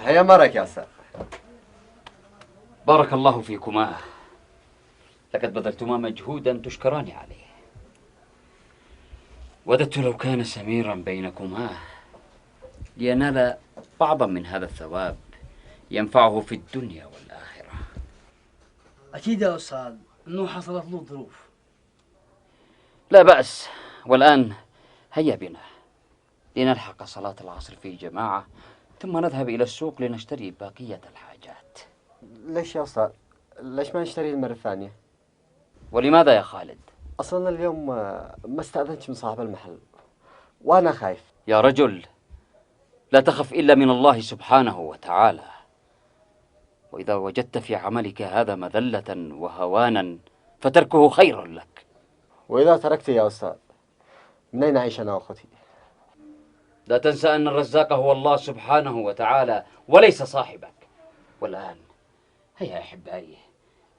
هيا مرك يا أستاذ. بارك الله فيكما، لقد بذلتما مجهودا تشكران عليه. وددت لو كان سميرا بينكما لينال بعضا من هذا الثواب ينفعه في الدنيا والآخرة. أكيد يا أستاذ أنه حصلت له ظروف. لا بأس، والآن هيا بنا لنلحق صلاة العصر في جماعة، ثم نذهب إلى السوق لنشتري بقية الحاجات. ليش يا أستاذ؟ ليش ما نشتري المرة الثانية؟ ولماذا يا خالد؟ أصلا اليوم ما استأذنتش من صاحب المحل وأنا خايف. يا رجل، لا تخف إلا من الله سبحانه وتعالى، وإذا وجدت في عملك هذا مذلة وهوانا فتركه خير لك. وإذا تركت يا أستاذ من أين أعيش أنا وأخوتي؟ لا تنسى أن الرزاق هو الله سبحانه وتعالى وليس صاحبك. والآن هيا يا أحبائي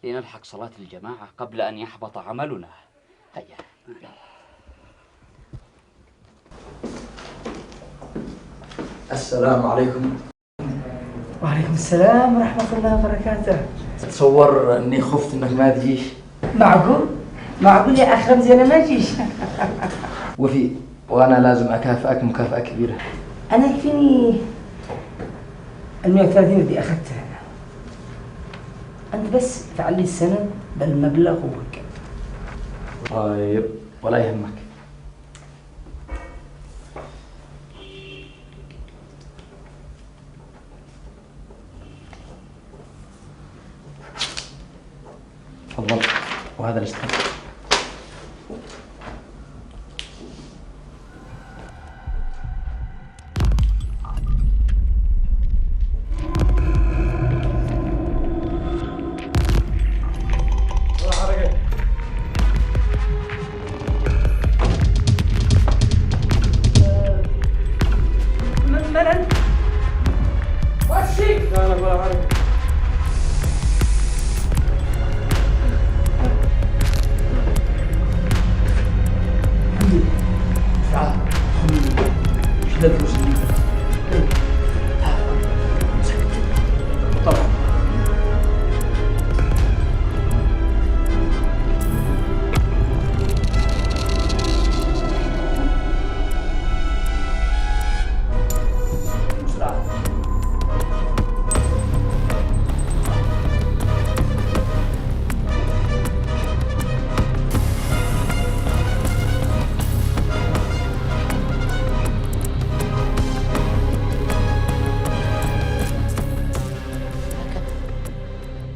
لنلحق صلاة الجماعة قبل أن يحبط عملنا. هيا. السلام عليكم. وعليكم السلام ورحمة الله وبركاته. تصور اني خفت انك ما تجيش. معقول يا أخ رمزي أنا ما أجيش. وانا لازم اكافئك مكافأة كبيرة. أنا يكفيني 130 اللي أخذتها. أنت بس تعلي السند بالمبلغ وهيك. طيب ولا يهمك. تفضل، وهذا الاستاذ.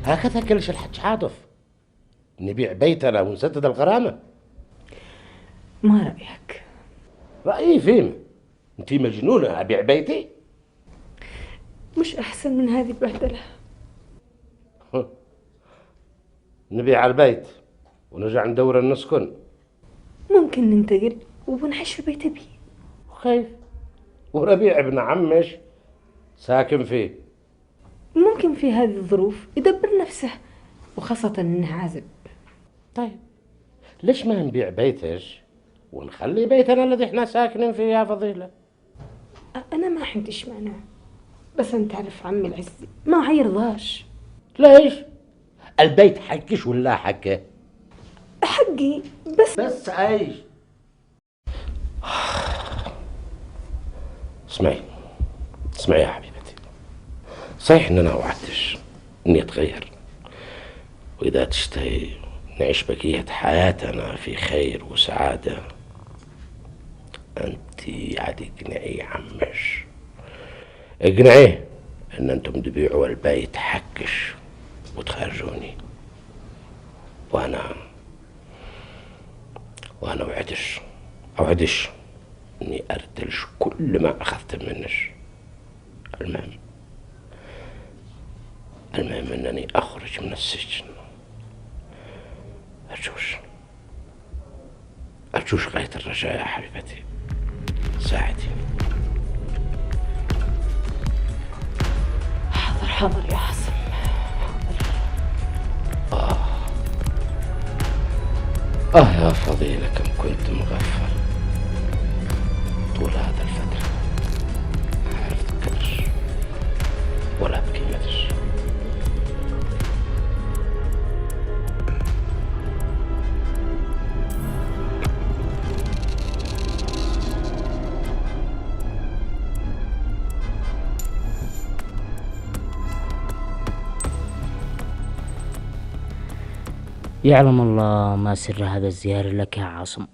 هكذا كلش الحج عاطف، نبيع بيتنا ونسدد الغرامة. ما رأيك؟ رأيي فين؟ انتي مجنونة أبيع بيتي؟ مش أحسن من هذه البهدلة؟ نبيع البيت ونرجع ندور نسكن. ممكن ننتقل ونعيش في بيت أبي. خايف وربيع ابن عمش ساكن فيه، ممكن في هذه الظروف يدبر نفسه، وخاصة إنه عازب. طيب ليش ما نبيع بيتش ونخلي بيتنا الذي احنا ساكنين فيه يا فضيلة؟ أنا ما عنديش مانع، بس أنت تعرف عمي العزي ما هيرضاش. ليش؟ البيت حقش ولا حقه؟ حقي بس عايش. اسمعي يا حبيبتي، صحيح ان انا وعدتش اني اتغير، واذا تشتهي نعيش بقية حياتنا في خير وسعادة انتي عاد اقنعي عمش، اقنعيه ان انتم تبيعوا البيت حقش وتخرجوني، وانا اوعدش اني ارتلش كل ما اخذت منش. المهم انني اخرج من السجن. ارجوش غاية الرجاء يا حبيبتي، ساعديني. حاضر يا حسن، حاضر. يا فضيلة كم كنت مغفل طول هذا الفترة، ما عرفت يعلم الله ما سر هذا الزيارة لك يا عاصم.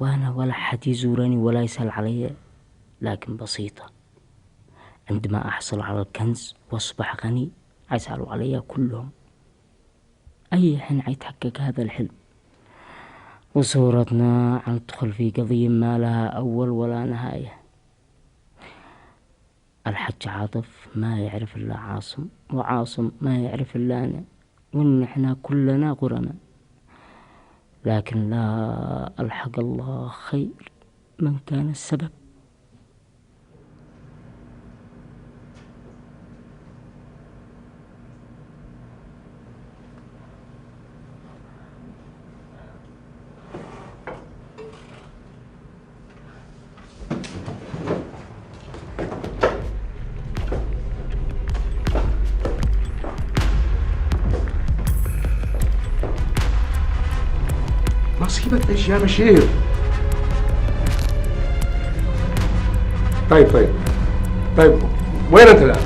وأنا ولا حد يزورني ولا يسأل علي، لكن بسيطة، عندما أحصل على الكنز وأصبح غني يسألوا علي كلهم. أي حين يتحقق هذا الحلم وصورتنا ندخل في قضية ما لها أول ولا نهاية. الحج عاطف ما يعرف إلا عاصم، وعاصم ما يعرف إلا أنا، وإن إحنا كلنا قرنا. لكن لا ألحق الله خير من كان السبب. مصيبة ايش يا بشير؟ طيب وين انت الان؟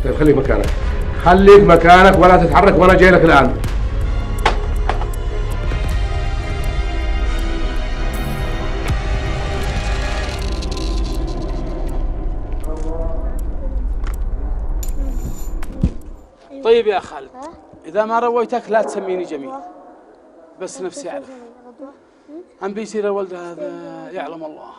طيب خليك مكانك ولا تتحرك وانا جاي لك الان. طيب يا خالد، إذا ما رويتك لا تسميني جميل، بس نفسي أعرف عم بيصير الولد هذا يعلم الله.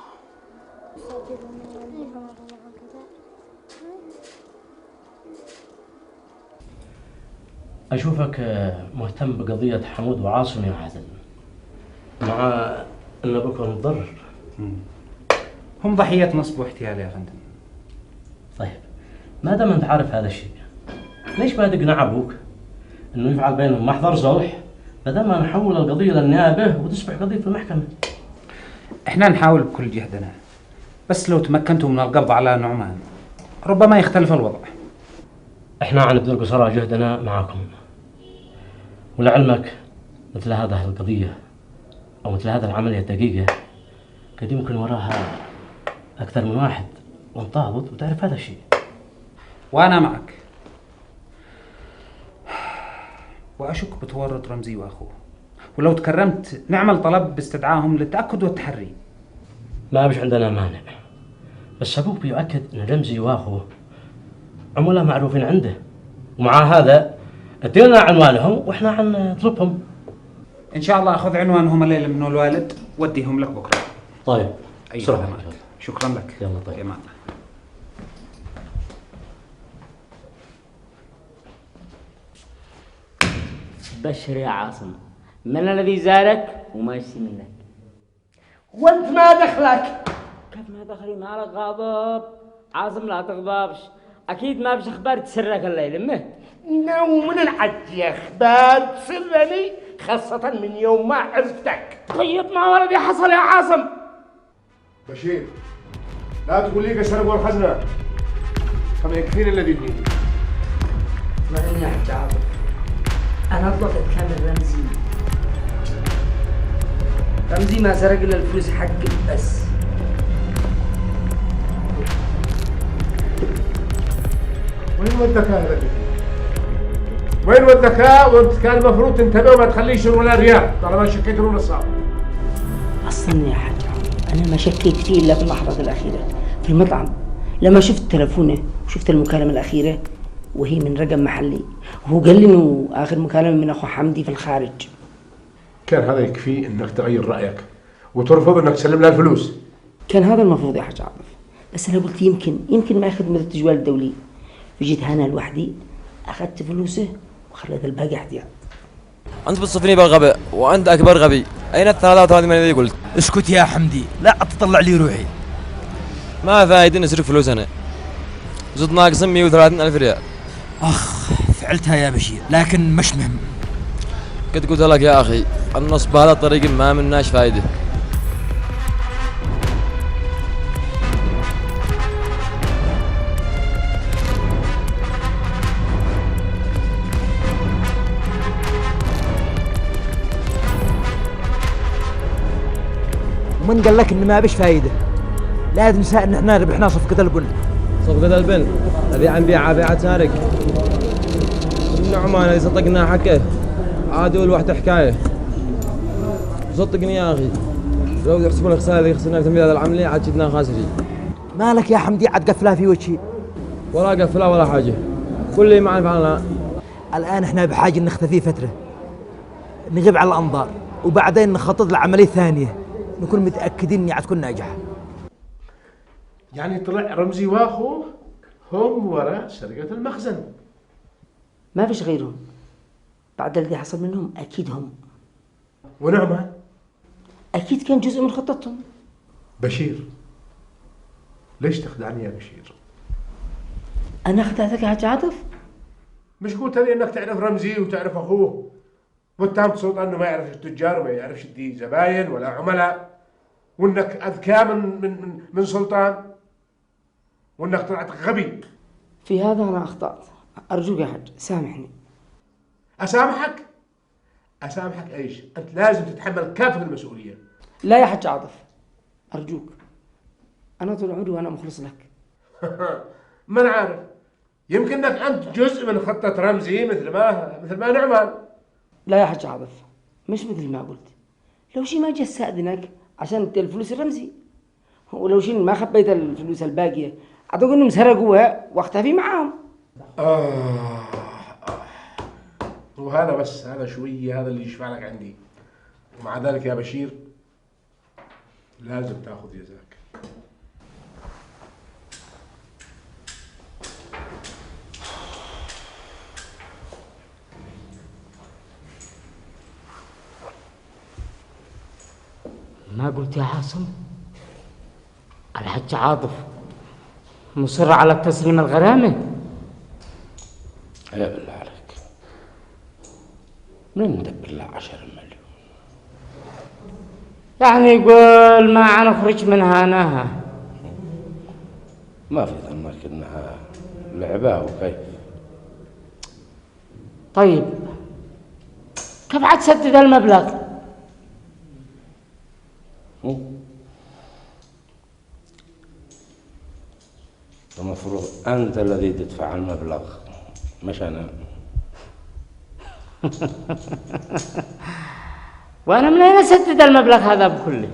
أشوفك مهتم بقضية حمود وعاصم يا عادل، مع أن أبوك متضرر. هم ضحية نصب واحتيال يا فندم. طيب ما دام أنت عارف هذا الشيء، ليش ما تقنع أبوك أنه يفعل بينهم محضر صلح بدل ما نحول القضية للنيابة وتصبح قضية في المحكمة؟ احنا نحاول بكل جهدنا، بس لو تمكنتم من القبض على نعمان ربما يختلف الوضع. احنا عنبذل قصارى جهدنا معكم، ولعلمك مثل هذه القضية أو مثل هذه العملية الدقيقة قد يمكن وراها أكثر من واحد، وانت ضابط وتعرف هذا الشيء. وأنا معك، وأشك بتورط رمزي وأخوه، ولو تكرمت نعمل طلب باستدعائهم للتأكد والتحري. ما بش عندنا مانع، بس أبوك بيؤكد أن رمزي وأخوه عملاء معروفين عنده، ومع هذا ادينا عنوانهم وإحنا حنطلبهم. إن شاء الله أخذ عنوانهم الليلة من الوالد وأديهم لك بكرة. طيب بسرعة. شكرا لك. يلا طيب. يا معنا. بشر يا عاصم، من الذي زارك وما يشتي منك؟ وانت ما دخلك؟ كيف ما دخلي؟ مالك غاضب؟ عاصم لا تغضبش، اكيد ما فيش اخبار تسرك الليل. مه ومن العد اخبار تسرني، خاصة من يوم ما عرفتك. طيب ما ولدي حصل يا عاصم؟ بشير لا تقول لي قشرب والخزنة، كما يكفيني الذي فيه. اسمعني يا حاج عاطف، أنا أطلقت كامل رمزي ما سرق إلا الفلوس حقي بس. وين والذكاء هذا؟ وين والذكاء؟ وانت كان المفروض تنتبه وما تخليش ولا ريال طالما شكيت له نصاب. أصلا يا حاج عاطف أنا ما شكيت فيه إلا في اللحظة الأخيرة في المطعم، لما شفت تلفونه وشفت المكالمة الأخيرة وهي من رقم محلي، وهو قال لي إنه آخر مكالمة من أخو حمدي في الخارج. كان هذا يكفي إنك تغير رأيك وترفض إنك تسلم لها الفلوس. كان هذا المفروض يا حاج عاطف، بس أنا قلت يمكن ما ياخذ من التجوال الدولي، وجيت هنا لوحدي أخذت فلوسه وخليت الباقي احتياط. أنت بتصفني بالغباء وأنت أكبر غبي. أين ال 33 الذي قلت؟ اسكت يا حمدي، لا تطلع لي روحي. ما فايدة نصرف فلوس أنا، زد ناقص 130,000 ريال. أخ فعلتها يا بشير، لكن مش مهم. قد قلت لك يا أخي النصب بهذا الطريق ما مناش فايدة. ومن قال لك إن ما بش فايدة؟ لا تنسى إن إحنا ربحنا صفقة البن. صفقة البن؟ أبيع نبيعها بيعة سارق. النعمان اللي صدقنا حكه عادول واحدة حكاية. صدقني يا أخي لو يحسبون الخسارة اللي خسرناها في تنفيذ هذه العملية عاد شدنا خاسرين. مالك يا حمدي عاد قفلها في وجهي؟ ولا قفلها ولا حاجة، كل اللي معنا فعلنا. الآن احنا بحاجة نختفي فترة، نغيب على الأنظار، وبعدين نخطط لعملية ثانية نكون متأكدين إنها تكون ناجحة. يعني طلع رمزي واخوه هم وراء سرقة المخزن. ما فيش غيرهم، بعد الذي حصل منهم أكيد هم. ونعمان؟ أكيد كان جزء من خطتهم. بشير، ليش تخدعني يا بشير؟ أنا خدعتك يا حاج عاطف؟ مش قلت لي إنك تعرف رمزي وتعرف أخوه، واتهمت سلطان إنه ما يعرفش التجار وما يعرفش يدي زباين ولا عملاء، وإنك أذكى من سلطان، وإنك طلعت غبي. في هذا أنا أخطأت، أرجوك يا حاج سامحني. أسامحك؟ أسامحك إيش؟ أنت لازم تتحمل كافة المسؤولية. لا يا حاج عاطف أرجوك، أنا طول عمري وأنا مخلص لك. ما أنا عارف، يمكن إنك أنت جزء من خطة رمزي مثل ما نعمان. لا يا حاج عاطف، مش مثل ما قلت. لو شي ما جا استأذنك عشان ادي الفلوس الرمزي، ولو شي ما خبيت الفلوس الباقية أعتقد إنهم سرقوها واختفي معاهم. وهذا بس، هذا شوية، هذا اللي يشفع لك عندي. ومع ذلك يا بشير لازم تاخذ جزاك. ما قلت يا عاصم الحج عاطف مصر على تسليم الغرامة؟ لا بالله عليك، منين ندبر له 10 مليون؟ يعني يقول ما نخرج منها ناها. ما في ظنك انها لعبة وكيف؟ طيب كيف عاد تسدد المبلغ؟ المفروض أنت الذي تدفع المبلغ مش أنا. وأنا من أين أسدد المبلغ هذا بكله؟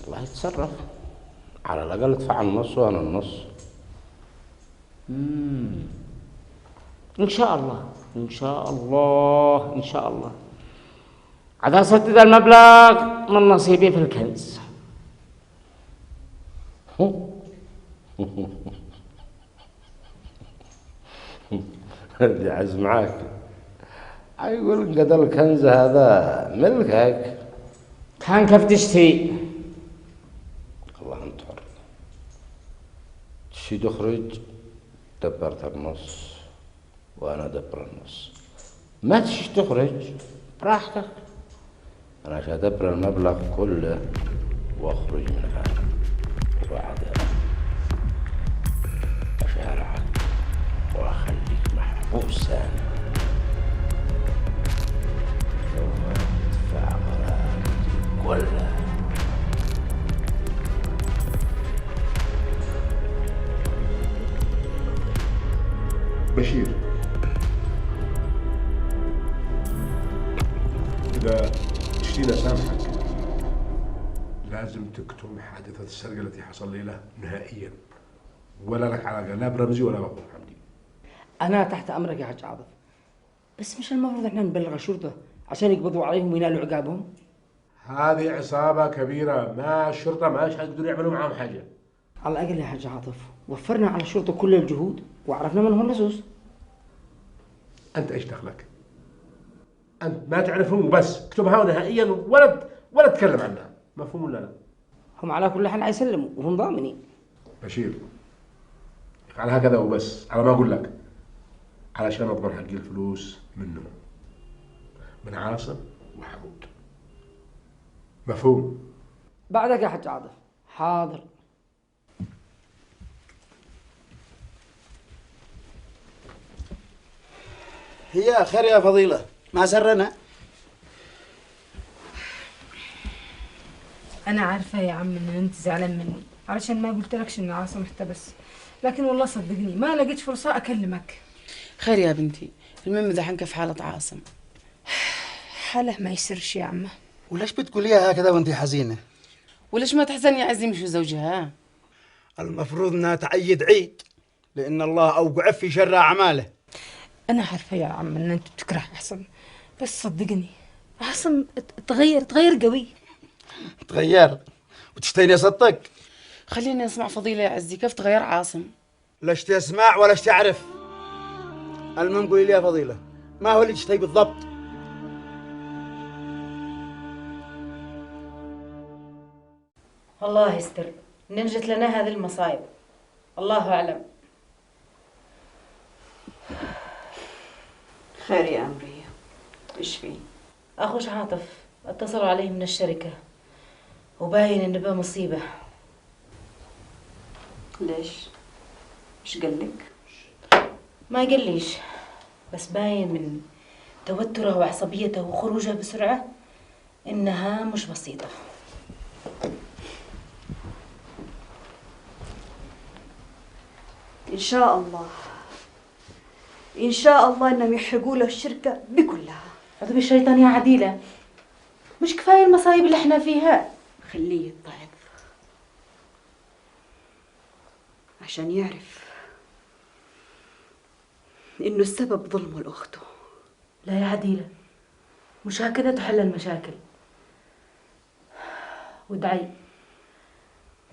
الله يتصرف، على الأقل ادفع النص وأنا النص. إن شاء الله إن شاء الله إن شاء الله عاد أسدد المبلغ من نصيبي في الكنز. اللي عز معاك يقول قد الكنز هذا ملكك. كان كيف تشتري؟ الله انت حر، تشي تخرج دبرت النص وانا دبر النص، ما تشي تخرج براحتك، انا عشان ادبر المبلغ كله واخرج منها وبعدها اشارعك واخليك محبوس انا ثم تدفع غرامتي كلها. بشير، إذا تشتينا سامحك لازم تكتم حادثة السرقة التي حصل لي له نهائيا، ولا لك علاقة لا برمزي ولا بأبو حمدي. أنا تحت أمرك يا حاج عاطف، بس مش المفروض إحنا نبلغ الشرطة عشان يقبضوا عليهم وينالوا عقابهم؟ هذه عصابة كبيرة، ما الشرطة ما حيقدروا يعملوا معاهم حاجة. على الأقل يا حاج عاطف وفرنا على الشرطة كل الجهود وعرفنا من هم اللصوص. أنت إيش دخلك؟ أنت ما تعرفهم وبس، اكتبها نهائيا ولا تتكلم عنها، مفهوم ولا لا؟ هم على كل حال حيسلموا وهم ضامنين. بشير، على هكذا وبس، على ما أقول لك، علشان أضمن حق الفلوس منهم، من عاصم وحمود، مفهوم؟ بعدك يا حاج عاطف. حاضر. هي خير يا فضيلة، ما سرنا. أنا عارفة يا عم إن أنت زعلان مني، علشان ما قلت لكش ان عاصم احتبس، لكن والله صدقني ما لقيت فرصة اكلمك. خير يا بنتي، المهم دحين كيف حالة عاصم؟ حاله ما يسرش يا عمه. وليش بتقوليها هكذا وانت حزينة؟ وليش ما تحزني يا عزي مش زوجها؟ المفروض انها تعيد عيد، لان الله اوقع في شر اعماله. انا عارفه يا عم ان انت بتكره عاصم، بس صدقني عاصم تغير قوي. تغير وتشتيني صدق؟ خليني اسمع فضيلة يا عزي، كيف تغير عاصم؟ لاش تسمع ولاش تعرف. المهم قولي لي يا فضيلة، ما هو اللي تشتهي بالضبط؟ الله يستر، ننجت لنا هذه المصايب، الله أعلم. خير يا أمرية، إيش في؟ أخوش عاطف اتصلوا عليه من الشركة وباين إن بقى مصيبة. ليش؟ إيش قالك؟ ما قاليش، بس باين من توتره وعصبيته وخروجه بسرعة إنها مش بسيطة. إن شاء الله إن شاء الله إنهم يحرقوا له الشركة بكلها. أعوذ بالشيطان يا عديلة، مش كفاية المصايب اللي احنا فيها؟ خليه يتضعف عشان يعرف إنه السبب ظلمه لأخته. لا يا عديلة، مش هكذا تحل المشاكل.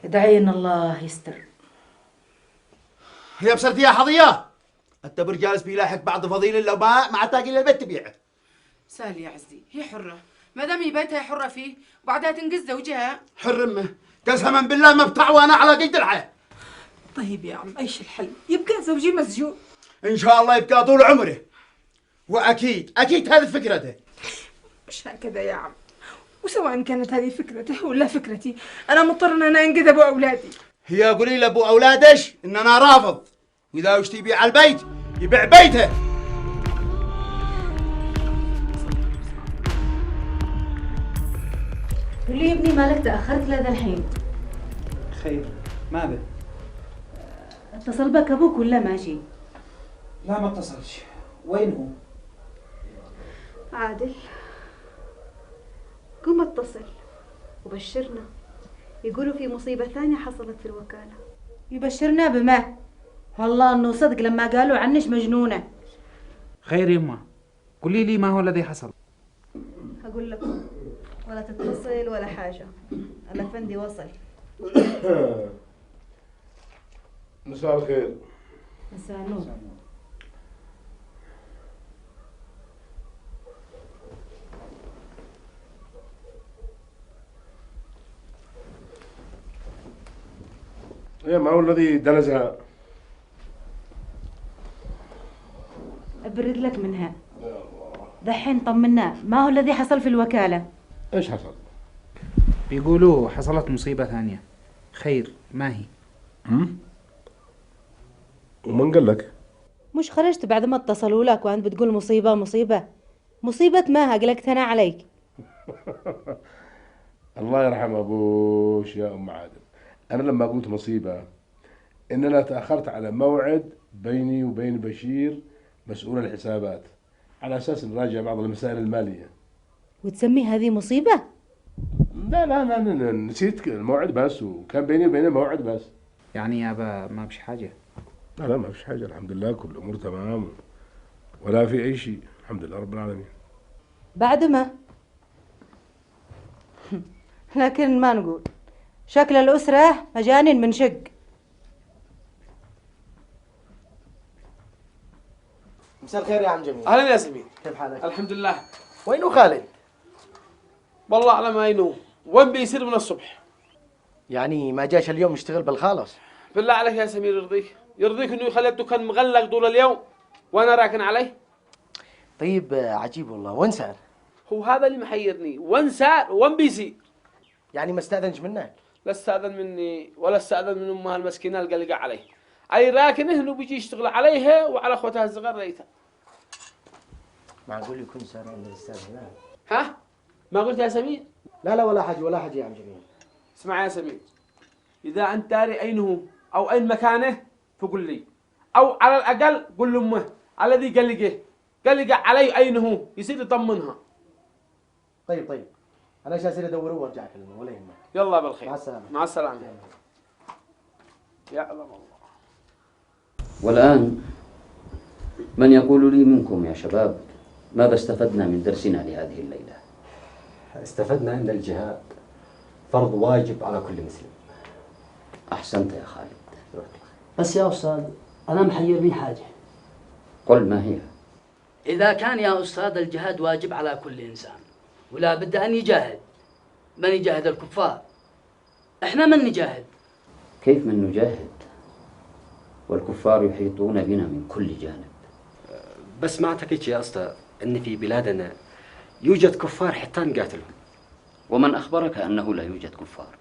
ادعي إن الله يستر. يا بسرتي يا حظية، التبر جالس بيلاحق بعض فضيل لو ما تاقي للبيت تبيعه. سالي يا عزي، هي حرة، ما دام هي بيتها حرة فيه وبعدها تنقذ زوجها. حر امه، قسما بالله ما بتعوانه على قيد الحياة. طيب يا عم ايش الحل؟ يبقى زوجي مسجون. ان شاء الله يبقى طول عمره، واكيد هذه فكرته. مش هكذا يا عم، وسواء كانت هذه فكرته ولا فكرتي انا مضطر ان انا انقذ ابو اولادي. هي قولي لابو اولادش ان انا رافض، واذا وش يبيع البيت يبيع بيته. قول لي يا ابني مالك تاخرت لهذا الحين؟ خير، ماذا؟ اتصل بك ابوك ولا ماشي؟ لا ما اتصلش. وين هو؟ عادل قم اتصل وبشرنا، يقولوا في مصيبة ثانية حصلت في الوكالة. يبشرنا بما؟ والله انه صدق لما قالوا عنش مجنونة. خير يما، قولي لي ما هو الذي حصل. هقول لكم ولا تتصل ولا حاجة، الأفندي وصل. مساء الخير. مساء النور. ايه ما هو الذي دنزها؟ ابرد لك منها. دحين طمنا، ما هو الذي حصل في الوكالة؟ ايش حصل؟ بيقولوا حصلت مصيبة ثانية. خير، ما هي؟ ومن قال لك؟ مش خرجت بعد ما اتصلوا لك وانت بتقول مصيبة مصيبة؟ مصيبة ماها قلقت انا عليك. الله يرحم ابوش يا ام عادل، انا لما قلت مصيبة ان انا تاخرت على موعد بيني وبين بشير مسؤول الحسابات على اساس نراجع بعض المسائل المالية. وتسمي هذه مصيبة؟ لا نسيت الموعد بس، وكان بيني وبينه موعد بس. يعني يابا ما بش حاجة؟ لا ما فيش حاجة، الحمد لله كل الأمور تمام ولا في أي شيء، الحمد لله رب العالمين. بعد ما لكن ما نقول شكل الأسرة مجانين من شق. مساء الخير يا عم جميل. اهلا يا سمين، كيف حالك؟ الحمد لله. وينو خالد؟ والله اعلم اينو، وين بيصير من الصبح؟ يعني ما جاش اليوم يشتغل بالخالص؟ بالله عليك يا سمير يرضيك انه يخلي الدكان مغلق طول اليوم وانا راكن عليه؟ طيب عجيب والله، وين سار؟ هو هذا اللي محيرني، وين سار وين بيصير؟ يعني ما استأذنش منك؟ لا استأذن مني ولا استأذن من امها المسكينه القلقه عليه. اي راكن هنا بيجي يشتغل عليها وعلى اخوتها الصغار ريتها. معقول يكون سار من الاستاذ هنا؟ ها؟ ما قلت يا سمير؟ لا ولا حاجه يا عم جميل. اسمع يا سمير، إذا أنت داري أين هو أو أين مكانه فقل لي، أو على الأقل قل لأمه الذي قلقه علي أين هو يصير يطمنها. طيب انا جالس ادوره وارجع اكلمه ولا يهمك. يلا بالخير. مع السلامه. مع السلامه. يعلم الله. والآن من يقول لي منكم يا شباب ماذا استفدنا من درسنا لهذه الليلة؟ استفدنا أن الجهاد فرض واجب على كل مسلم. أحسنت يا خالد. بس يا أستاذ أنا محيرني حاجة. قل ما هي؟ إذا كان يا أستاذ الجهاد واجب على كل إنسان ولا بد أن يجاهد، من يجاهد الكفار؟ إحنا من نجاهد؟ كيف من نجاهد والكفار يحيطون بنا من كل جانب؟ بس ما أعتقد يا أستاذ أن في بلادنا يوجد كفار حتى نقاتلهم. ومن أخبرك أنه لا يوجد كفار؟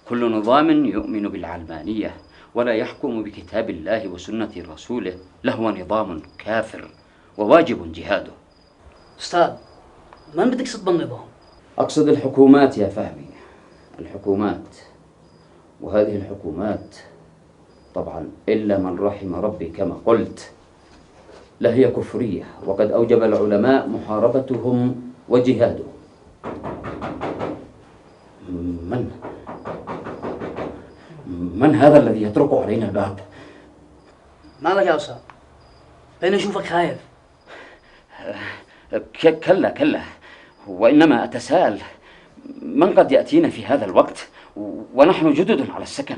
كل نظام يؤمن بالعلمانية ولا يحكم بكتاب الله وسنة رسوله لهو نظام كافر وواجب جهاده. أستاذ من بدك تصب النظام؟ أقصد الحكومات يا فهمي، الحكومات. وهذه الحكومات طبعا إلا من رحم ربي كما قلت لهي كفرية، وقد أوجب العلماء محاربتهم وجهادهم. من هذا الذي يطرق علينا الباب؟ مالك يا أستاذ؟ بين أشوفك خايف. كلا وإنما أتساءل من قد يأتينا في هذا الوقت ونحن جدد على السكن.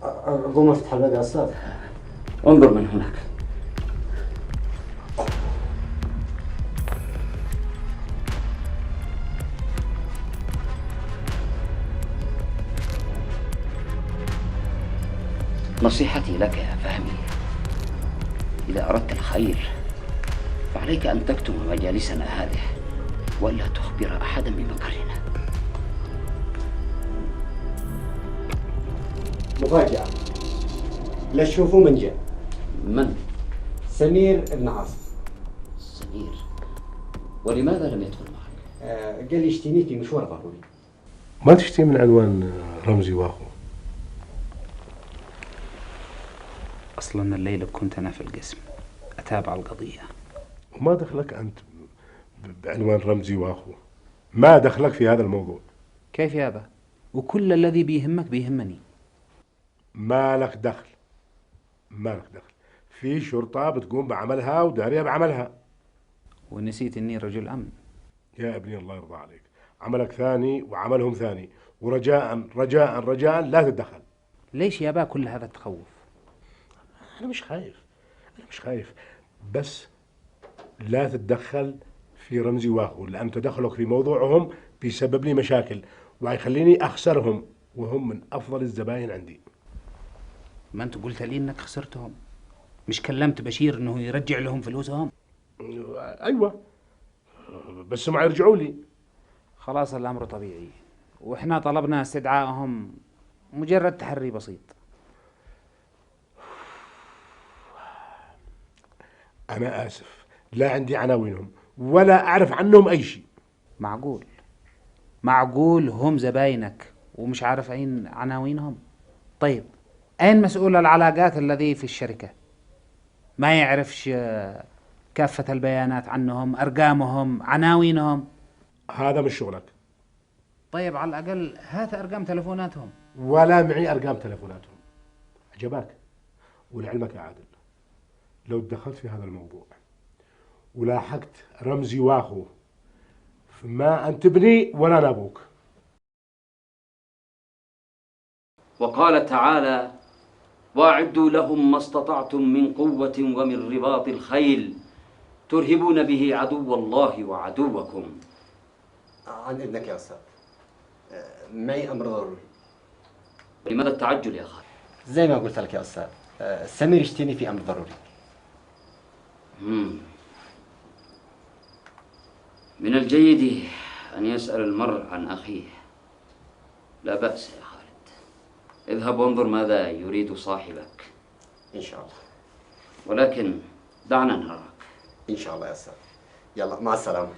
أقوم أفتح الباب يا أستاذ. انظر من هناك. نصيحتي لك يا فهمي، إذا أردت الخير فعليك أن تكتم مجالسنا هذه ولا تخبر أحدا بمكرنا. مفاجأة، لا تشوفوا من جاء. من؟ سمير بن عاصم. سمير؟ ولماذا لم يدخل معك؟ قال لي اشتيني في مشوار ضروري. ما تشتي من عنوان رمزي واخو؟ أصلا الليلة كنت أنا في القسم أتابع القضية. وما دخلك أنت بعنوان رمزي واخو؟ ما دخلك في هذا الموضوع؟ كيف يابا؟ وكل الذي بيهمك بيهمني. ما لك دخل. في شرطة بتقوم بعملها ودارية بعملها. ونسيت إني رجل أمن. يا ابني الله يرضى عليك، عملك ثاني وعملهم ثاني، ورجاء رجاء رجاء لا تتدخل. ليش يابا كل هذا التخوف؟ أنا مش خايف، بس لا تتدخل في رمزي واخو، لأن تدخلك في موضوعهم بيسبب لي مشاكل وهيخليني أخسرهم، وهم من أفضل الزباين عندي. ما أنت قلت لي إنك خسرتهم، مش كلمت بشير إنه يرجع لهم فلوسهم؟ أيوة، بس ما يرجعوا لي. خلاص الأمر طبيعي، وإحنا طلبنا استدعائهم، مجرد تحري بسيط. أنا آسف، لا عندي عناوينهم ولا أعرف عنهم أي شيء. معقول هم زباينك ومش عارف أين عناوينهم؟ طيب أين مسؤول العلاقات الذي في الشركة؟ ما يعرفش كافة البيانات عنهم، أرقامهم، عناوينهم؟ هذا مش شغلك. طيب على الأقل هات أرقام تلفوناتهم. ولا معي أرقام تلفوناتهم. عجبك؟ ولعلمك يا عادل، لو دخلت في هذا الموضوع ولاحقت رمزي واخو فما أنت ابني ولا أنا أبوك. وقال تعالى: واعدوا لهم ما استطعتم من قوة ومن رباط الخيل ترهبون به عدو الله وعدوكم. عن إذنك يا أستاذ، معي أمر ضروري. لماذا التعجل يا خالد؟ زي ما قلت لك يا أستاذ، سمير يشتيني في أمر ضروري. من الجيد أن يسأل المرء عن أخيه. لا بأس يا خالد، اذهب وانظر ماذا يريد صاحبك. إن شاء الله. ولكن دعنا نراك. إن شاء الله يا أستاذ. يلا مع السلامة.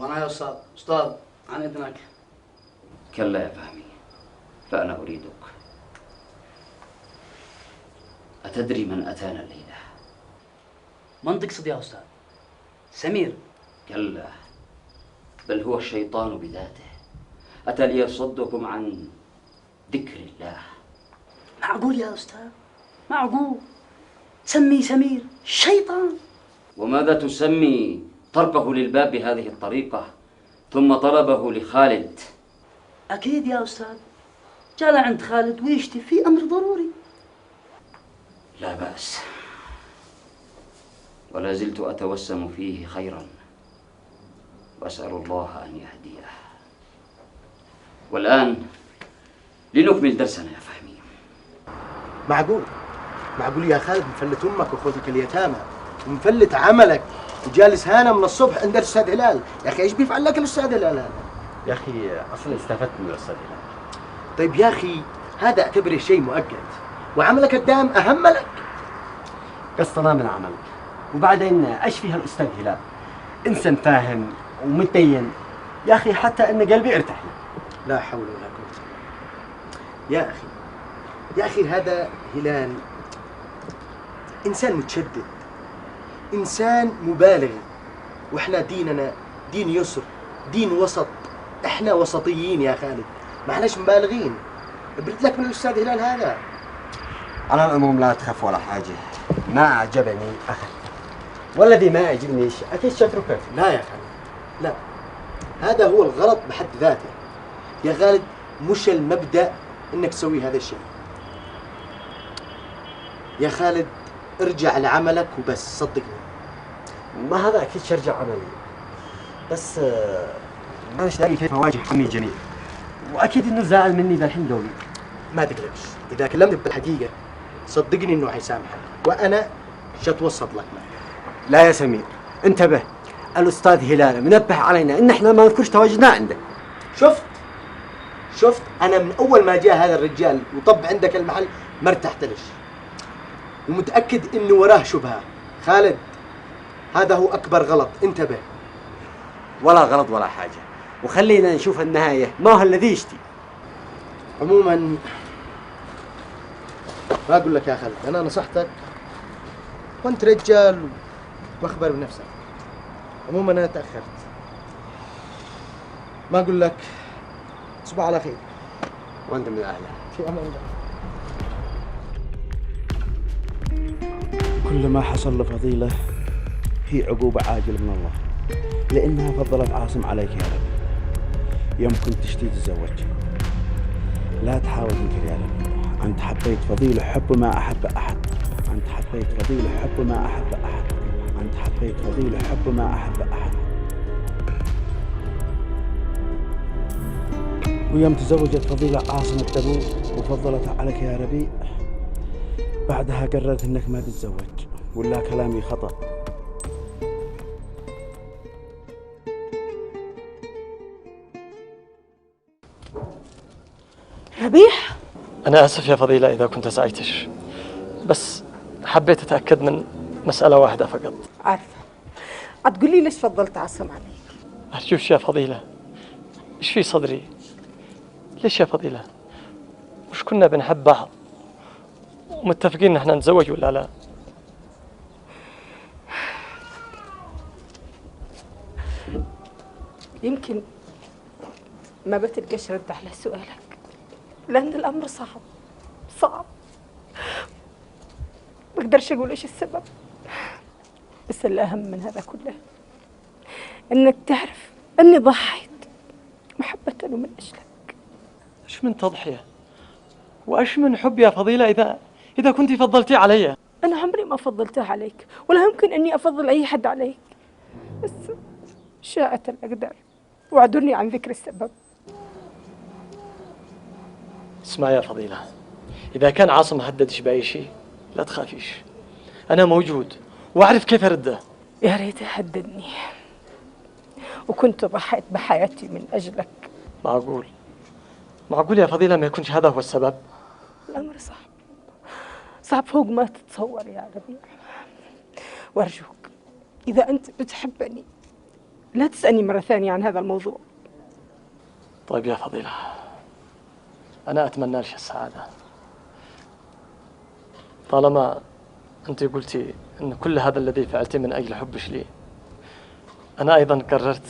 وانا يا استاذ عن اذنك. كلا يا فهمي، فأنا أريدك. أتدري من أتانا الليلة؟ من تقصد يا استاذ؟ سمير؟ كلا، بل هو الشيطان بذاته، أتى ليصدكم عن ذكر الله. معقول يا استاذ؟ معقول تسمي سمير شيطان؟ وماذا تسمي طرقه للباب بهذه الطريقة ثم طلبه لخالد؟ اكيد يا استاذ، جاء عند خالد ويشتي في امر ضروري. لا بأس، ولا زلت أتوسم فيه خيرا وأسأل الله أن يهديه. والآن لنكمل درسنا يا فهمي. معقول يا خالد مفلت امك واخوتك اليتامى ومفلت عملك وجالس هنا من الصبح عند الاستاذ هلال؟ يا اخي ايش بيفعل لك الاستاذ هلال هذا؟ يا اخي اصلا استفدت من الاستاذ هلال. طيب يا اخي هذا اعتبره شيء مؤقت وعملك الدائم اهم لك. قصنا من عمل، وبعدين ايش فيها الاستاذ هلال؟ انسان فاهم ومتدين يا اخي، حتى ان قلبي ارتاح له. لا حول ولا قوة. يا اخي هذا هلال انسان متشدد، انسان مبالغ، واحنا ديننا دين يسر، دين وسط، احنا وسطيين يا خالد، معلش مبالغين. ابرد لك من الاستاذ هلال هذا. على العموم لا تخاف ولا حاجه، ما اعجبني اخذ، والذي ما يعجبنيش اكيد شتركه. لا يا خالد، لا، هذا هو الغلط بحد ذاته يا خالد. مش المبدأ انك تسوي هذا الشيء يا خالد. ارجع لعملك وبس، صدقني. ما هذا اكيد شرجع عملي، بس مانيش لاقي كيف اواجه عمي جميل، واكيد انه زعل مني بالحين دوبي. ما تقلقش، اذا كلمت بالحقيقه صدقني انه حيسامحك، وانا شتوسط لك معك. لا يا سمير، انتبه، الاستاذ هلال منبه علينا ان احنا ما نذكرش تواجدنا عنده. شفت انا من اول ما جاء هذا الرجال وطب عندك المحل ما ارتحتلش، ومتاكد انه وراه شبهه. خالد هذا هو اكبر غلط، انتبه. ولا غلط ولا حاجه، وخلينا نشوف النهايه، ما هو الذي يشتي. عموما ما اقول لك يا خالد، انا نصحتك وانت رجال واخبر بنفسك. عموما انا تاخرت، ما اقول لك تصبح على خير. وانت من اهلها. في امان الله. كل ما حصل لفضيلة هي عقوبة عاجلة من الله، لأنها فضلت عاصم عليك يا رب. يمكن تشتي تتزوج، لا تحاول تنكر يا رب. أنت حبيت فضيلة حب ما أحب أحد، أنت حبيت فضيلة حب ما أحب أحد، أنت حبيت فضيلة حب ما أحب أحد. ويوم تزوجت فضيلة عاصم التبوك وفضلت عليك يا ربيع، بعدها قررت انك ما تتزوج، ولا كلامي خطأ؟ ربيع، أنا آسف يا فضيلة إذا كنت أزعجتش، بس حبيت أتأكد من مسألة واحدة فقط. عارفة، هتقولي ليش فضلت عاصم عليك؟ أرجوش يا فضيلة، إيش في صدري؟ ليش يا فضيلة؟ مش كنا بنحب بعض ومتفقين إن احنا نتزوج ولا لا؟ يمكن ما بتلقاش رد على سؤالك، لأن الأمر صعب. ما أقدرش أقول إيش السبب، بس الأهم من هذا كله إنك تعرف إني ضحيت محبة ومن أجلك. إيش من تضحية؟ وإيش من حب يا فضيلة إذا كنت فضلتي علي؟ أنا عمري ما فضلته عليك، ولا يمكن إني أفضل أي حد عليك، بس شاءت الأقدار وعدوني عن ذكر السبب. اسمع يا فضيلة، إذا كان عاصم هددش بأي شيء لا تخافيش، أنا موجود وأعرف كيف أرده. يا ريت هددني وكنت ضحيت بحياتي من أجلك. معقول يا فضيلة ما يكونش هذا هو السبب؟ الأمر صعب فوق ما تتصور يا ربيع، وأرجوك إذا أنت بتحبني لا تسألني مرة ثانية عن هذا الموضوع. طيب يا فضيلة، أنا أتمنى لك السعادة. طالما أنت قلتي أن كل هذا الذي فعلتي من أجل حبك لي، أنا أيضا قررت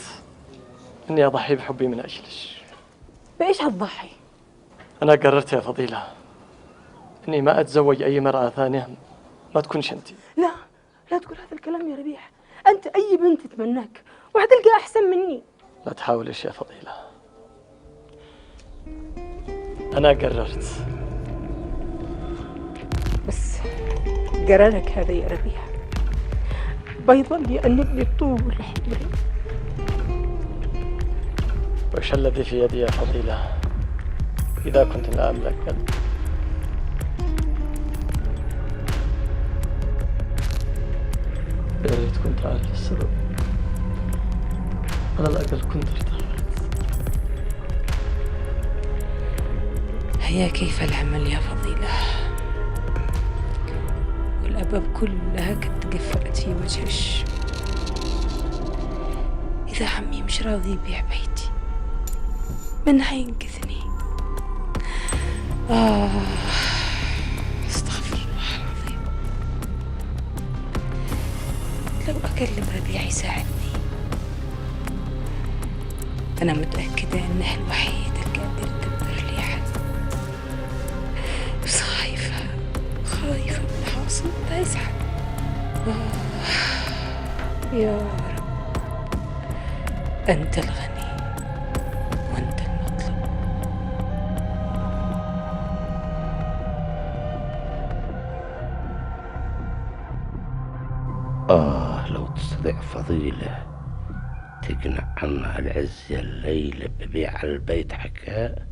أني أضحي بحبي من أجلك. بإيش هتضحي؟ أنا قررت يا فضيلة أني ما أتزوج أي امرأة ثانية ما تكونش أنت. لا لا تقول هذا الكلام يا ربيع، أنت أي بنت تتمناك وحتلقى أحسن مني. لا تحاولش يا فضيلة، أنا قررت. بس قرارك هذا يا ربيع بيظل يأنبني طول عمري. وش الذي في يدي يا فضيلة إذا كنت لا أملك قلب؟ يا ريت كنت عارف السبب، على الأقل كنت ارتحت. هيا كيف العمل يا فضيلة؟ والأبواب كلها قد قفلت في وجهش. إذا عمي مش راضي يبيع بيتي من حينقذني؟ استغفر الله العظيم. لو أكلم ربيع يساعدني، أنا متأكدة إنه الوحيد القادر يدبر لي حل. بس خايفة من حاصل لا يزعل. يا رب، أنت الغني وأنت المطلوب. لو تستطيع فضيلة تقنع عنها العزة الليلة ببيع البيت حكاه،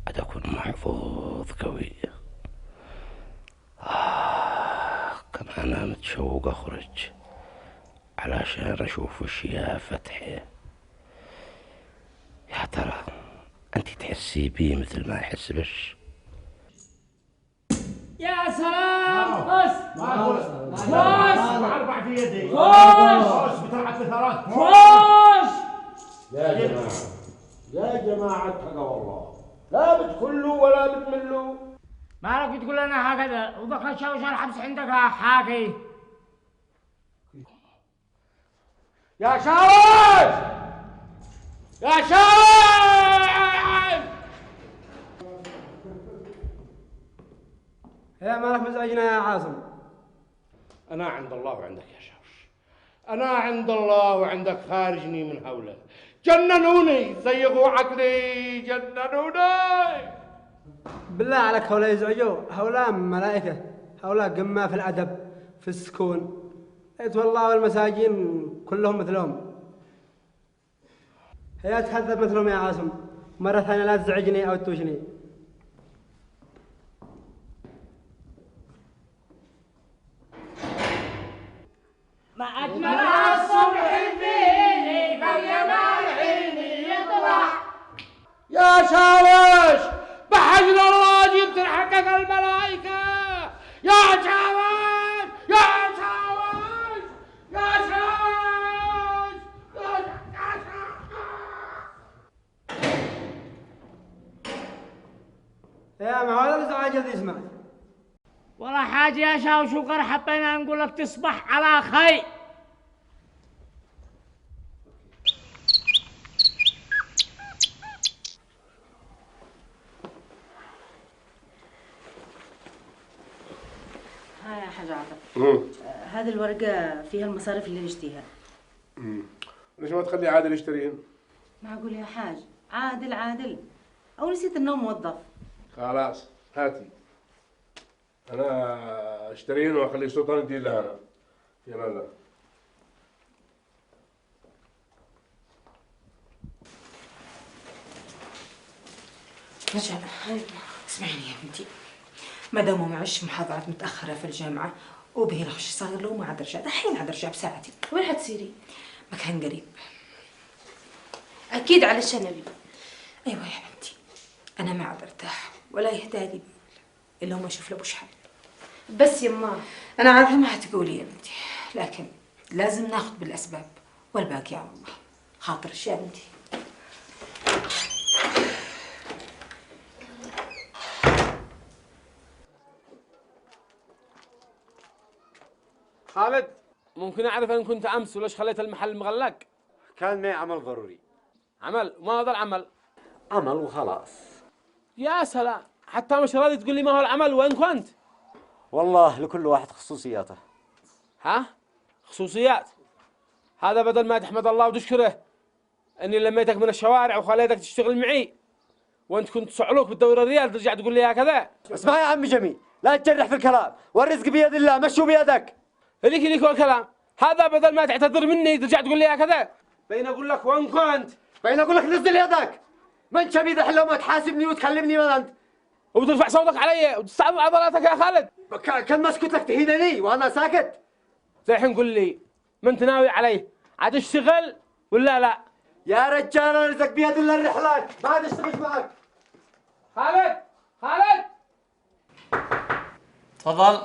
عاد أكون محظوظ قوي. كمان أنا متشوق أخرج علشان أشوف وش يا فتحي. يا ترى أنت تحسي بيه مثل ما أحس بش؟ يا سلام. بس بس اربع في يدي. خوش بتاعت الثرات. خوش يا جماعة حق والله، لا بتكلوا ولا بتملوا. مالك بتقول لنا هكذا وبقى شاوش الحبس عندك حاكي؟ يا شاوش يا شاوش. يا مالك مزعجنا يا عاصم؟ أنا عند الله وعندك يا شاوش، أنا عند الله وعندك خارجني من حوله. جننوني، زيغوا عقلي، جننوني. بالله عليك هؤلاء يزعجوا، هؤلاء ملائكة، هؤلاء قمة في الأدب في السكون. ليت والله والمساجين كلهم مثلهم. هيا تحذر مثلهم يا عاصم، مرة ثانية لا تزعجني أو توشني. ما أجمل الصبح فيني فالجمال عيني يطلع. يا شاوش بحجر الله جبت تحقق الملائكة. يا شاوش يا شاوش يا شاوش يا يا ما هذا الإزعاج الذي يسمع. ولا حاجة يا شاوش، وقر حبينا نقول لك تصبح على خير. ها يا حاج عاطف، هذه الورقة فيها المصاريف اللي نشتيها. ليش ما تخلي عادل يشترين؟ معقول يا حاج؟ عادل أو نسيت إنه موظف؟ خلاص هاتي، أنا اشترين وأخلي سلطان يدير لها أنا. يا الله. رجل اسمعيني يا بنتي، ما دام معش محاضرات متأخرة في الجامعة وبيرغش صار له ما عاد رجع، دحين عاد رجع بساعتي. وين حتسيري؟ مكان قريب. أكيد على الشنبي. أيوة يا بنتي، أنا ما عاد ارتاح ولا يهدالي بال إلا ما أشوف له بشحال. بس يما أنا عارفة ما هتقولي يا بنتي، لكن لازم ناخذ بالأسباب والباقي على الله. خاطر يا بنتي. خالد، ممكن اعرف ان كنت امس وليش خليت المحل مغلق؟ كان معي عمل ضروري. عمل؟ وما هذا العمل؟ عمل وخلاص. يا سلام، حتى مش راضي تقول لي ما هو العمل وين كنت؟ والله لكل واحد خصوصياته. ها؟ خصوصيات؟ هذا بدل ما تحمد الله وتشكره اني لميتك من الشوارع وخليتك تشتغل معي وانت كنت صعلوك بالدوري الريال ترجع تقول لي هكذا. اسمع يا عمي جميل، لا تجرح في الكلام، والرزق بيد الله، مشوا بيدك. ليك والكلام، هذا بدل ما تعتذر مني ترجع تقول لي هكذا. بين اقول لك وين كنت؟ بين اقول لك نزل يدك. من شبيد حلو ما تحاسبني وتكلمني من انت. وبترفع صوتك علي وتستعرض عضلاتك يا خالد. كان مسكت لك تهينني وانا ساكت. زي الحين قل لي ما انت ناوي علي؟ عاد اشتغل ولا لا؟ يا رجال رزق بيد الله الرحلات، ما عاد اشتغل معك. خالد خالد تفضل.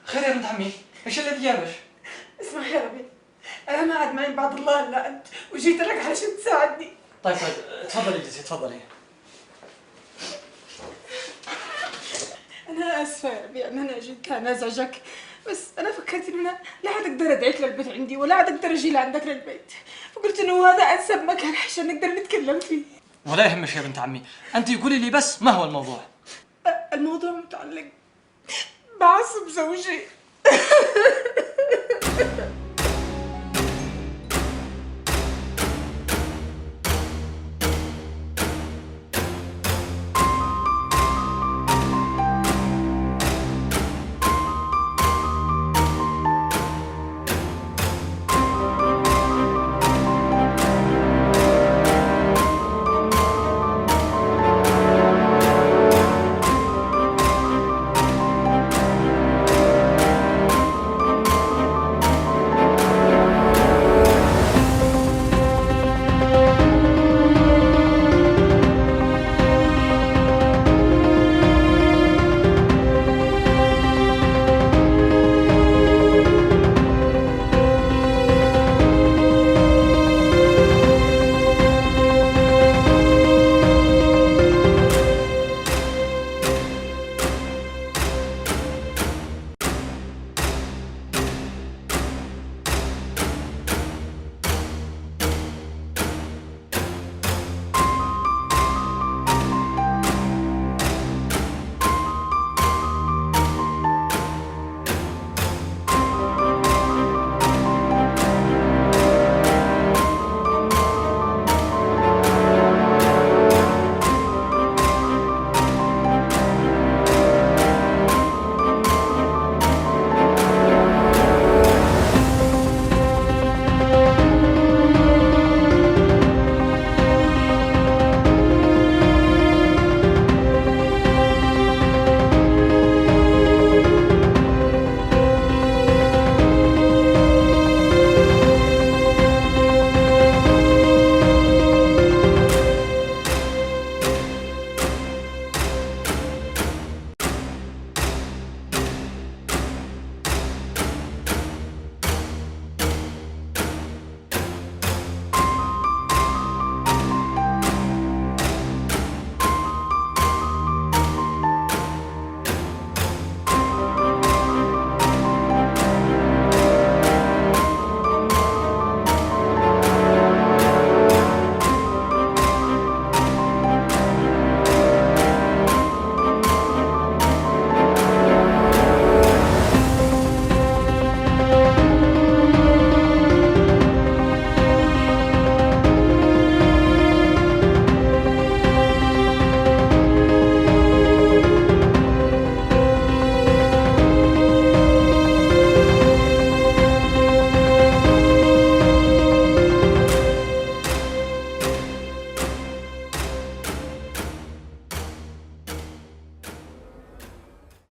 خير يا بنت عمي، ايش الذي جابك؟ اسمع يا ربي، انا ما عاد معي بعد الله الا انت، وجيت لك علشان تساعدني. طيب تفضلي اجلسي تفضلي. انا اسفه يا ربي ان انا جيت كان ازعجك، بس انا فكرت انه لا حتقدر ادعيك للبيت عندي ولا حتقدر اجي لعندك للبيت، فقلت انه هذا انسب مكان عشان نقدر نتكلم فيه. ولا يهمك يا بنت عمي، انت قولي لي بس ما هو الموضوع؟ الموضوع متعلق بعصب زوجي.